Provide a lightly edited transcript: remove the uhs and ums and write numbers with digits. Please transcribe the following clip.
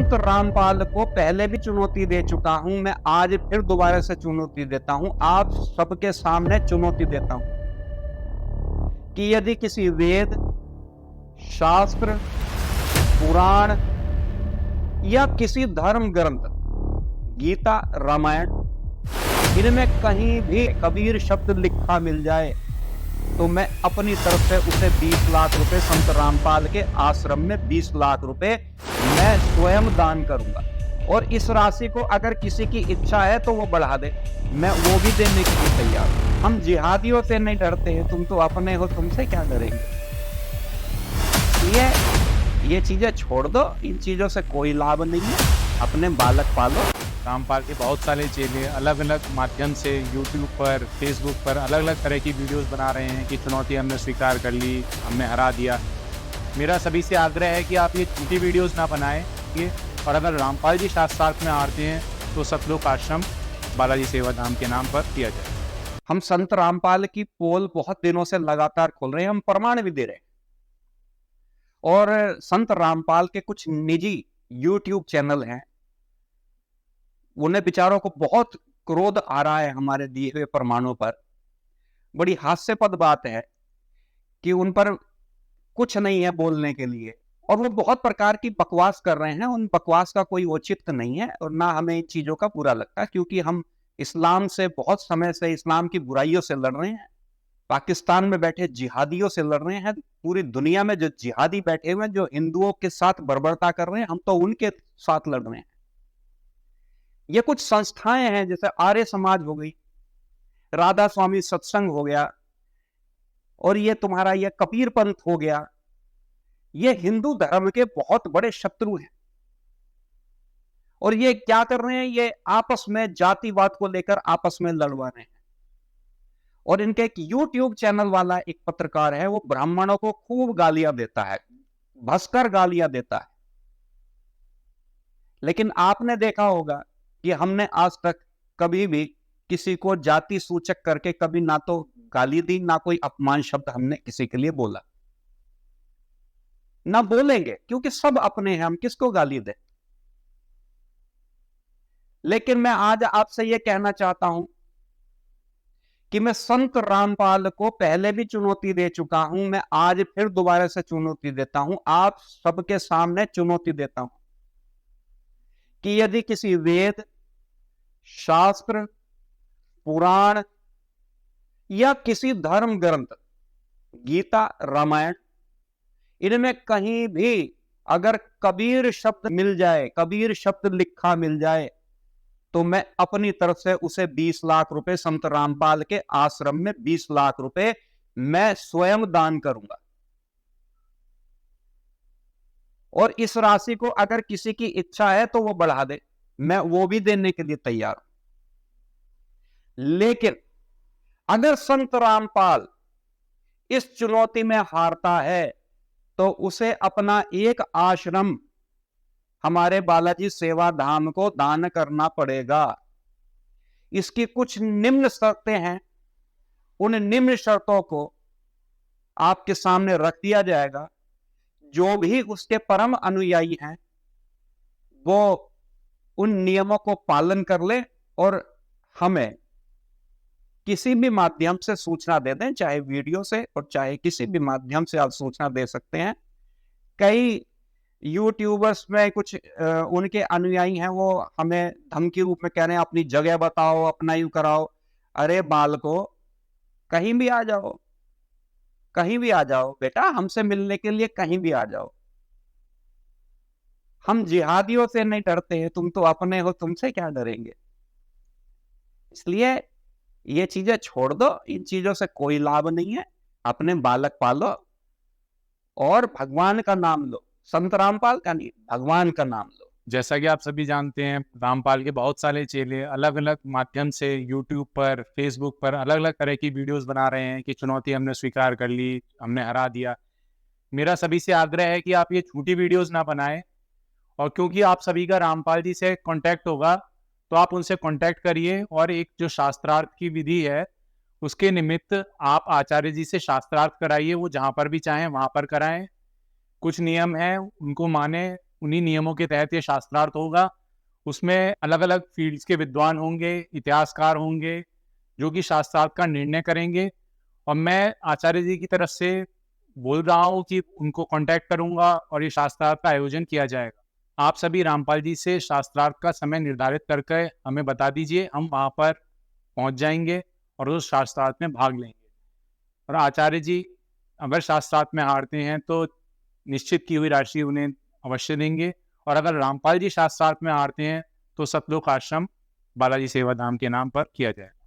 संत रामपाल को पहले भी चुनौती दे चुका हूं, मैं आज फिर दोबारा से चुनौती देता हूं, आप सबके सामने चुनौती देता हूं कि यदि किसी वेद, शास्त्र, पुराण या किसी धर्म ग्रंथ, गीता, रामायण, इनमें कहीं भी कबीर शब्द लिखा मिल जाए तो मैं अपनी तरफ से उसे 20 लाख रुपए संत रामपाल के आश्रम में 20 लाख रुपए मैं स्वयं दान करूंगा। और इस राशि को अगर किसी की इच्छा है तो वो बढ़ा दे, मैं वो भी देने के लिए तैयार हूं। हम जिहादियों से नहीं डरते हैं, तुम तो अपने हो, तुमसे क्या डरेंगे। ये चीजें छोड़ दो, इन चीजों से कोई लाभ नहीं है, अपने बालक पालो। रामपाल के बहुत सारे चेले अलग अलग माध्यम से यूट्यूब पर, फेसबुक पर अलग अलग तरह की वीडियोस बना रहे हैं कि चुनौती हमने स्वीकार कर ली, हमने हरा दिया। मेरा सभी से आग्रह है कि आप ये झूठी वीडियोस ना बनाएं ये, और अगर रामपाल जी शास्त्रार्थ में आते हैं तो सतलोक आश्रम बालाजी सेवा धाम के नाम पर किया जाए। हम संत रामपाल की पोल बहुत दिनों से लगातार खोल रहे हैं, हम प्रमाण भी दे रहे हैं। और संत रामपाल के कुछ निजी यूट्यूब चैनल हैं, उन्हें बेचारों को बहुत क्रोध आ रहा है हमारे दिए हुए प्रमाणों पर। बड़ी हास्यपद बात है कि उन पर कुछ नहीं है बोलने के लिए, और वो बहुत प्रकार की बकवास कर रहे हैं। उन बकवास का कोई औचित्य नहीं है और ना हमें इन चीजों का बुरा लगता, क्योंकि हम इस्लाम से बहुत समय से, इस्लाम की बुराइयों से लड़ रहे हैं। पाकिस्तान में बैठे जिहादियों से लड़ रहे हैं। पूरी दुनिया में जो जिहादी बैठे हुए हैं, जो हिंदुओं के साथ बर्बरता कर रहे हैं, हम तो उनके साथ लड़ रहे हैं। ये कुछ संस्थाएं हैं, जैसे आर्य समाज हो गई, राधा स्वामी सत्संग हो गया, और ये तुम्हारा ये कबीर पंथ हो गया। ये हिंदू धर्म के बहुत बड़े शत्रु हैं। और ये क्या कर रहे हैं, ये आपस में जातिवाद को लेकर आपस में लड़वा रहे हैं। और इनके एक यूट्यूब चैनल वाला एक पत्रकार है, वो ब्राह्मणों को खूब गालियां देता है, भसकर गालियां देता है। लेकिन आपने देखा होगा कि हमने आज तक कभी भी किसी को जाति सूचक करके कभी ना तो गाली दी, ना कोई अपमान शब्द हमने किसी के लिए बोला, ना बोलेंगे, क्योंकि सब अपने हैं, हम किसको गाली दें। लेकिन मैं आज आपसे यह कहना चाहता हूं कि मैं संत रामपाल को पहले भी चुनौती दे चुका हूं, मैं आज फिर दोबारा से चुनौती देता हूं, आप सबके सामने चुनौती देता हूं कि यदि किसी वेद, शास्त्र, पुराण या किसी धर्म ग्रंथ, गीता, रामायण, इनमें कहीं भी अगर कबीर शब्द मिल जाए, कबीर शब्द लिखा मिल जाए, तो मैं अपनी तरफ से उसे 20 लाख रुपए संत रामपाल के आश्रम में 20 लाख रुपए मैं स्वयं दान करूंगा। और इस राशि को अगर किसी की इच्छा है तो वो बढ़ा दे, मैं वो भी देने के लिए तैयार हूं। लेकिन अगर संत रामपाल इस चुनौती में हारता है तो उसे अपना एक आश्रम हमारे बालाजी सेवा धाम को दान करना पड़ेगा। इसकी कुछ निम्न शर्तें हैं, उन निम्न शर्तों को आपके सामने रख दिया जाएगा। जो भी उसके परम अनुयायी हैं वो उन नियमों को पालन कर ले और हमें किसी भी माध्यम से सूचना दे दें, चाहे वीडियो से और चाहे किसी भी माध्यम से आप सूचना दे सकते हैं। कई यूट्यूबर्स में कुछ उनके अनुयायी हैं, वो हमें धमकी रूप में कह रहे हैं अपनी जगह बताओ, अपना यू कराओ। अरे बालको, कहीं भी आ जाओ, कहीं भी आ जाओ बेटा, हमसे मिलने के लिए कहीं भी आ जाओ। हम जिहादियों से नहीं डरते हैं, तुम तो अपने हो, तुमसे क्या डरेंगे। इसलिए ये चीजें छोड़ दो, इन चीजों से कोई लाभ नहीं है, अपने बालक पालो और भगवान का नाम लो। संत रामपाल का नहीं, भगवान का नाम लो। जैसा कि आप सभी जानते हैं, रामपाल के बहुत सारे चेले अलग अलग माध्यम से यूट्यूब पर, फेसबुक पर अलग अलग तरह की वीडियोस बना रहे हैं कि चुनौती हमने स्वीकार कर ली, हमने हरा दिया। मेरा सभी से आग्रह है कि आप ये झूठी वीडियोस ना बनाएं, और क्योंकि आप सभी का रामपाल जी से कांटेक्ट होगा तो आप उनसे कांटेक्ट करिए, और एक जो शास्त्रार्थ की विधि है उसके निमित्त आप आचार्य जी से शास्त्रार्थ कराइए। वो जहाँ पर भी चाहें वहाँ पर कराएं। कुछ नियम है, उनको माने, उन्हीं नियमों के तहत ये शास्त्रार्थ होगा। उसमें अलग-अलग फ़ील्ड्स के विद्वान होंगे, इतिहासकार होंगे, जो कि शास्त्रार्थ का निर्णय करेंगे और मैं आचार्य जी की तरफ से बोल रहा हूँ कि उनको कॉन्टैक्ट करूँगा और ये शास्त्रार्थ का आयोजन किया जाएगा। आप सभी रामपाल जी से शास्त्रार्थ का समय निर्धारित करके हमें बता दीजिए, हम वहाँ पर पहुँच जाएँगे और उस शास्त्रार्थ में भाग लेंगे। और आचार्य जी अगर शास्त्रार्थ में हारते हैं तो निश्चित की हुई राशि उन्हें अवश्य देंगे और अगर रामपाल जी शास्त्रार्थ में हारते हैं तो सतलोक आश्रम बालाजी सेवा धाम के नाम पर किया जाएगा।